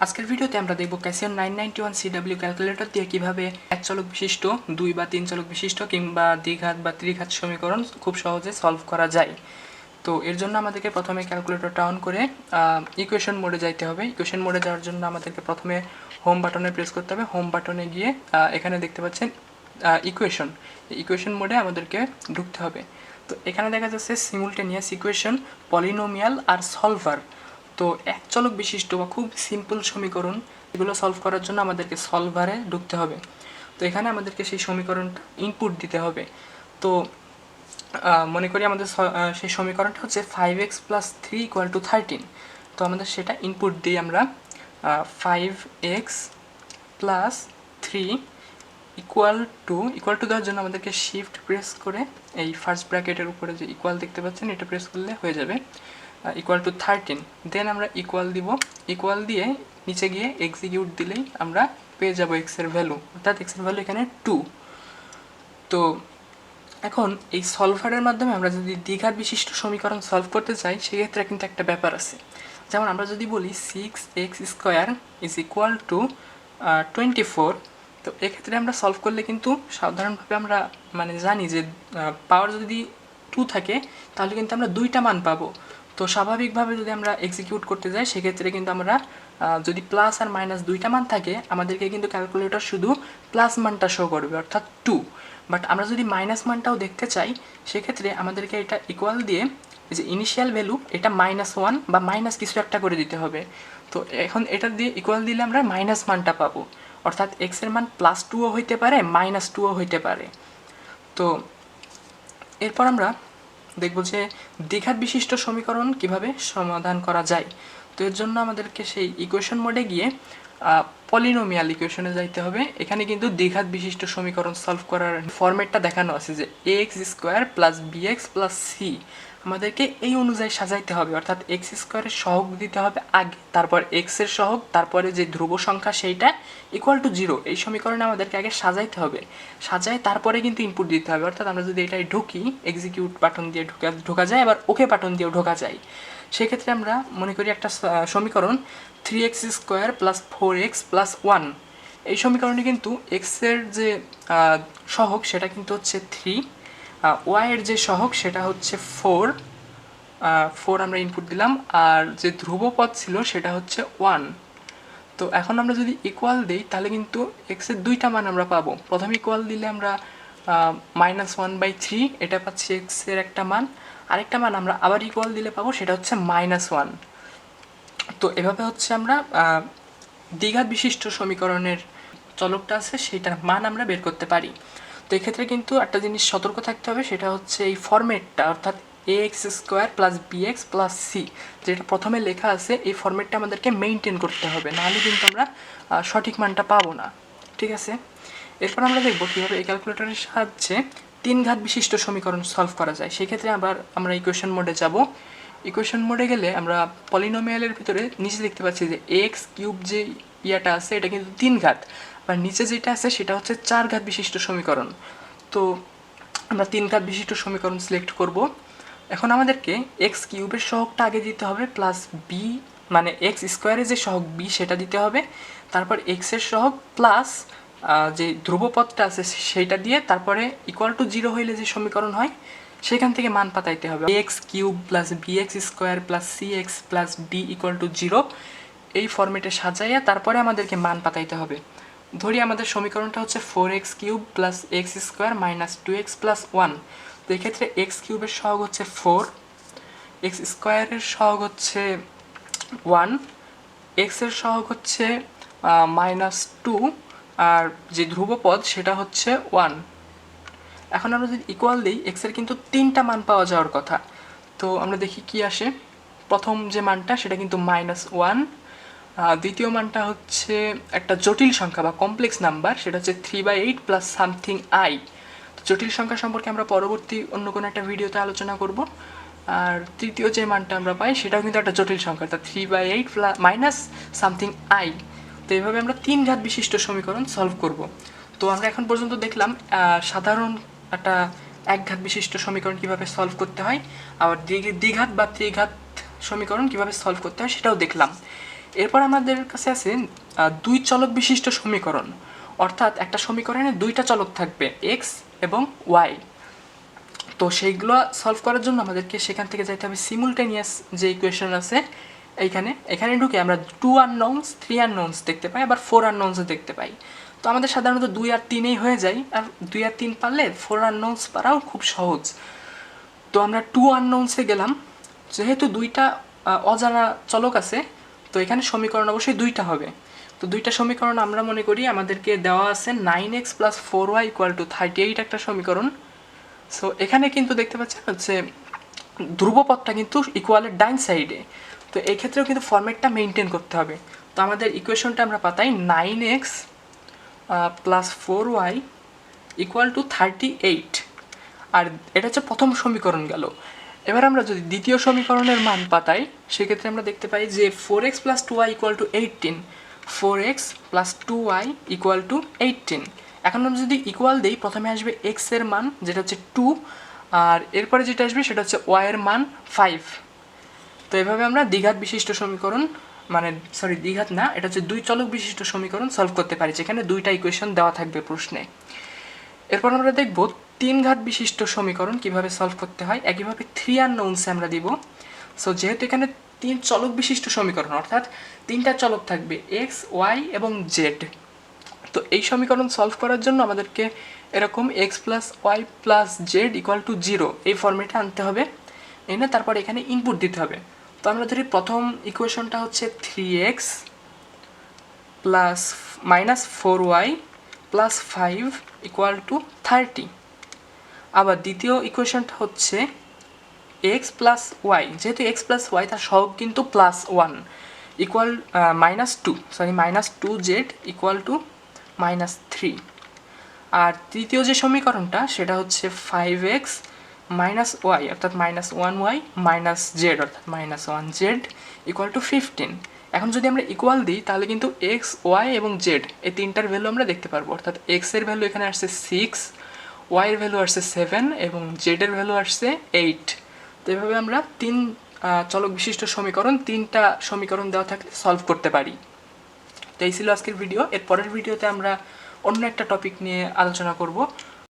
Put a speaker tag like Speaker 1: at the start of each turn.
Speaker 1: আজকের ভিডিওতে আমরা দেখব ক্যাসিও 991 CW ক্যালকুলেটর দিয়ে কিভাবে এক চলক বিশিষ্ট, দুই বা তিন চলক বিশিষ্ট কিংবা দ্বিঘাত বা ত্রিঘাত সমীকরণ খুব সহজে সলভ করা যায়। তো এর জন্য আমাদেরকে প্রথমে ক্যালকুলেটরটা অন করে ইকুয়েশন মোডে যাইতে হবে। ইকুয়েশন মোডে যাওয়ার জন্য আমাদেরকে প্রথমে হোম বাটনে প্রেস করতে হবে। হোম বাটনে গিয়ে এখানে দেখতে পাচ্ছেন ইকুয়েশন, ইকুয়েশন মোডে আমাদেরকে ঢুকতে হবে। তো এখানে দেখা যাচ্ছে সিমুলটেনিয়াস ইকুয়েশন, পলিনোমিয়াল আর সলভার। তো এক চলক বিশিষ্ট বা খুব সিম্পল সমীকরণ এগুলো সলভ করার জন্য আমাদেরকে সলভারে ঢুকতে হবে। তো এখানে আমাদেরকে সেই সমীকরণটা ইনপুট দিতে হবে। তো মনে করি আমাদের সেই সমীকরণটা হচ্ছে 5x + 3 = 13। তো আমাদের সেটা ইনপুট দিই আমরা 5x + 3 ইকুয়াল টু দেওয়ার জন্য আমাদেরকে শিফট প্রেস করে এই ফার্স্ট ব্র্যাকেটের উপরে যে ইকুয়াল দেখতে পাচ্ছেন এটা প্রেস করলে হয়ে যাবে =13। দেন আমরা ইকুয়াল দিব, ইকুয়াল দিয়ে নিচে গিয়ে এক্সিকিউট দিলেই আমরা পেয়ে যাব x এর ভ্যালু, অর্থাৎ x এর ভ্যালু এখানে 2। তো এখন এই সলভারের মাধ্যমে আমরা যদি দ্বিঘাত বিশিষ্ট সমীকরণ সলভ করতে চাই সেক্ষেত্রে কিন্তু একটা ব্যাপার আছে। যেমন আমরা যদি বলি 6x² = 24, তো এক্ষেত্রে আমরা সলভ করলে কিন্তু সাধারণভাবে আমরা জানি যে পাওয়ার যদি 2 থাকে তাহলে কিন্তু আমরা দুইটা মান পাবো। তো স্বাভাবিকভাবে যদি আমরা এক্সিকিউট করতে যাই সেক্ষেত্রে কিন্তু আমরা যদি প্লাস আর মাইনাস দুইটা মান থাকে আমাদেরকে কিন্তু ক্যালকুলেটর শুধু প্লাস মানটা শো করবে, অর্থাৎ 2। বাট আমরা যদি মাইনাস মানটাও দেখতে চাই সেক্ষেত্রে আমাদেরকে এটা ইকুয়াল দিয়ে যে ইনিশিয়াল ভ্যালু এটা -1 বা মাইনাস কিছু একটা করে দিতে হবে। তো এখন এটা দিয়ে ইকুয়াল দিলে আমরা মাইনাস মানটা পাবো, অর্থাৎ এক্স এর মান +2ও হইতে পারে -2ও হইতে পারে। তো এরপর আমরা দেখব যে দ্বিঘাত বিশিষ্ট সমীকরণ কিভাবে সমাধান করা যায়। তো এর জন্য আমাদেরকে সেই ইকুয়েশন মোডে গিয়ে পলিনোমিয়াল ইকুয়েশনে যাইতে হবে। এখানে কিন্তু দ্বিঘাত বিশিষ্ট সমীকরণ সলভ করার ফরম্যাটটা দেখানো আছে যে ax² + bx + c। আমাদেরকে এই অনুযায়ী সাজাইতে হবে, অর্থাৎ x² এর সহগ দিতে হবে আগে, তারপর x এর সহগ, তারপরে যে ধ্রুব সংখ্যা সেইটা =0। এই সমীকরণে আমাদেরকে আগে সাজাইতে হবে, সাজায় তারপরে কিন্তু ইনপুট দিতে হবে। অর্থাৎ আমরা যদি এটাই ঢুকি, এক্সিকিউট বাটন দিয়ে ঢোকা যায়, আবার ওকে বাটন দিয়েও ঢোকা যায়। সেক্ষেত্রে আমরা মনে করি একটা সমীকরণ 3x² + 4x + 1। এই সমীকরণে কিন্তু x এর যে সহগ সেটা কিন্তু হচ্ছে 3, y এর যে সহগ সেটা হচ্ছে 4 আমরা ইনপুট দিলাম, আর যে ধ্রুবপদ ছিল সেটা হচ্ছে 1। তো এখন আমরা যদি ইকুয়াল দিই তাহলে কিন্তু x এর দুইটা মান আমরা পাবো। প্রথমে ইকুয়াল দিলে আমরা -1/3 এটা পাচ্ছি x এর একটা মান, আরেকটা মান আমরা আবার ইকুয়াল দিলে পাবো সেটা হচ্ছে -1। তো এভাবে হচ্ছে আমরা দ্বিঘাত বিশিষ্ট সমীকরণের চলকটা আছে সেইটার মান আমরা বের করতে পারি। তো এক্ষেত্রে কিন্তু একটা জিনিস সতর্ক থাকতে হবে, সেটা হচ্ছে এই ফরম্যাটটা, অর্থাৎ ax² + bx + c যেটা প্রথমে লেখা আছে এই ফরম্যাটটা আমাদেরকে মেইনটেইন করতে হবে, নাহলে কিন্তু আমরা সঠিক মানটা পাবো না। ঠিক আছে, এরপর আমরা দেখব কীভাবে এই ক্যালকুলেটরের সাহায্যে তিন ঘাত বিশিষ্ট সমীকরণ সলভ করা যায়। সেক্ষেত্রে আবার আমরা ইকুয়েশন মোডে যাব। ইকুয়েশন মোডে গেলে আমরা পলিনোমিয়ালের ভিতরে নিচে দেখতে পাচ্ছি যে x³ যে ইয়াটা আছে এটা কিন্তু 3 ঘাত, আর নিচে যেটা আছে সেটা হচ্ছে 4 ঘাত বিশিষ্ট সমীকরণ। তো আমরা 3 ঘাত বিশিষ্ট সমীকরণ সিলেক্ট করব। এখন আমাদেরকে x³ এর সহগটা আগে দিতে হবে, প্লাস b মানে x² এর যে সহগ b সেটা দিতে হবে, তারপর x এর সহগ প্লাস যে ধ্রুবপদটা আছে সেইটা দিয়ে তারপরে =0 হইলে যে সমীকরণ হয় সেখান থেকে মান পাতাইতে হবে। ax³ + bx² + cx + d = 0 এই ফরম্যাটে সাজাইয়া তারপরে আমাদেরকে মান পাতাইতে হবে। ধরি আমাদের সমীকরণটা হচ্ছে 4x³ + x² - 2x + 1। তো এক্ষেত্রে x³ এর সহগ হচ্ছে 4, x² এর সহগ হচ্ছে 1, x এর সহগ হচ্ছে -2, আর যে ধ্রুবপদ সেটা হচ্ছে 1। এখন আমরা যদি ইকুয়াল দিই x এর কিন্তু তিনটা মান পাওয়া যাওয়ার কথা। তো আমরা দেখি কি আসে। প্রথম যে মানটা সেটা কিন্তু -1, দ্বিতীয় মানটা হচ্ছে একটা জটিল সংখ্যা বা কমপ্লেক্স নাম্বার, সেটা হচ্ছে 3/8 + সামথিং i। তো জটিল সংখ্যা সম্পর্কে আমরা পরবর্তী অন্য কোনো একটা ভিডিওতে আলোচনা করব। আর তৃতীয় যে মানটা আমরা পাই সেটাও কিন্তু একটা জটিল সংখ্যা, অর্থাৎ 3/8 - সামথিং i। তো এইভাবে আমরা 3 ঘাত বিশিষ্ট সমীকরণ সলভ করব। তো আমরা এখন পর্যন্ত দেখলাম সাধারণ একটা এক ঘাত বিশিষ্ট সমীকরণ কিভাবে সলভ করতে হয়, আবার দ্বিঘাত বা ত্রিঘাত সমীকরণ কিভাবে সলভ করতে হয় সেটাও দেখলাম। এরপর আমাদের কাছে আছে দুই চলক বিশিষ্ট সমীকরণ, অর্থাৎ একটা সমীকরণে দুইটা চলক থাকবে এক্স এবং ওয়াই। তো সেইগুলো সলভ করার জন্য আমাদেরকে সেখান থেকে যাইতে হবে সিমুলটেনিয়াস যে ইকুয়েশন আছে এখানে ঢুকে আমরা 2 আননোনস 3 আননোনস দেখতে পাই, আবার 4 আননোনসও দেখতে পাই। তো আমাদের সাধারণত 2 আর 3 হয়ে যায়, আর 2 আর 3 পারলে 4 আননোনস পারাও খুব সহজ। তো আমরা 2 আননোনসে গেলাম, যেহেতু দুইটা অজানা চলক আছে, তো এখানে সমীকরণ অবশ্যই দুইটা হবে। তো দুইটা সমীকরণ আমরা মনে করি আমাদেরকে দেওয়া আছে 9x + 4y = 38 একটা সমীকরণ। সো এখানে কিন্তু দেখতে পাচ্ছেন হচ্ছে ধ্রুবপদটা কিন্তু ইকুয়ালের ডাইন সাইডে। তো এই ক্ষেত্রেও কিন্তু ফরম্যাটটা মেনটেন করতে হবে। তো আমাদের ইকুয়েশনটা আমরা পাতাই 9x + 4y = 38, আর এটা হচ্ছে প্রথম সমীকরণ গেল। এবার আমরা যদি দ্বিতীয় সমীকরণের মান পাতাই, সেক্ষেত্রে আমরা দেখতে পাই যে 4x + 2y = 18, 4x + 2y = 18। এখন আমরা যদি ইকুয়াল দিই, প্রথমে আসবে x এর মান যেটা হচ্ছে 2, আর এরপরে যেটা আসবে সেটা হচ্ছে y এর মান 5। তো এভাবে আমরা দ্বিঘাত বিশিষ্ট সমীকরণ, মানে সরি দ্বিঘাত না, এটা হচ্ছে দুই চলক বিশিষ্ট সমীকরণ সলভ করতে পারি, যেখানে দুইটা ইকুয়েশন দেওয়া থাকবে প্রশ্নে। এরপর আমরা দেখব তিন ঘাত বিশিষ্ট সমীকরণ কিভাবে সলভ করতে হয়। একইভাবে 3 আননোনসে আমরা দিব। সো যেহেতু এখানে তিন চলক বিশিষ্ট সমীকরণ, অর্থাৎ তিনটা চলক থাকবে এক্স, ওয়াই এবং জেড। তো এই সমীকরণ সলভ করার জন্য আমাদেরকে এরকম x plus y plus z = 0 এই ফর্মেটে আনতে হবে, এনে তারপর এখানে ইনপুট দিতে হবে। তো আমরা ধরি প্রথম ইকুয়েশনটা হচ্ছে 3x - 4y + 5 = 30। আবার দ্বিতীয় ইকুয়েশনটা হচ্ছে x + y, যেহেতু x + y তার সহগ কিন্তু +1 -2z = -3। আর তৃতীয় যে সমীকরণটা সেটা হচ্ছে 5x - y অর্থাৎ -1y - z অর্থাৎ -1z = 15। এখন যদি আমরা ইকুয়াল দিই তাহলে কিন্তু x, y এবং z এই তিনটার ভ্যালু আমরা দেখতে পারবো, অর্থাৎ x এর ভ্যালু এখানে আসছে 6, y এর ভ্যালু আসছে 7 এবং z এর ভ্যালু আসছে 8। তো এভাবে আমরা তিন চলক বিশিষ্ট সমীকরণ, তিনটা সমীকরণ দেওয়া থাকলে সলভ করতে পারি। তো এই ছিল আজকের ভিডিও। এর পরের ভিডিওতে আমরা অন্য একটা টপিক নিয়ে আলোচনা করব।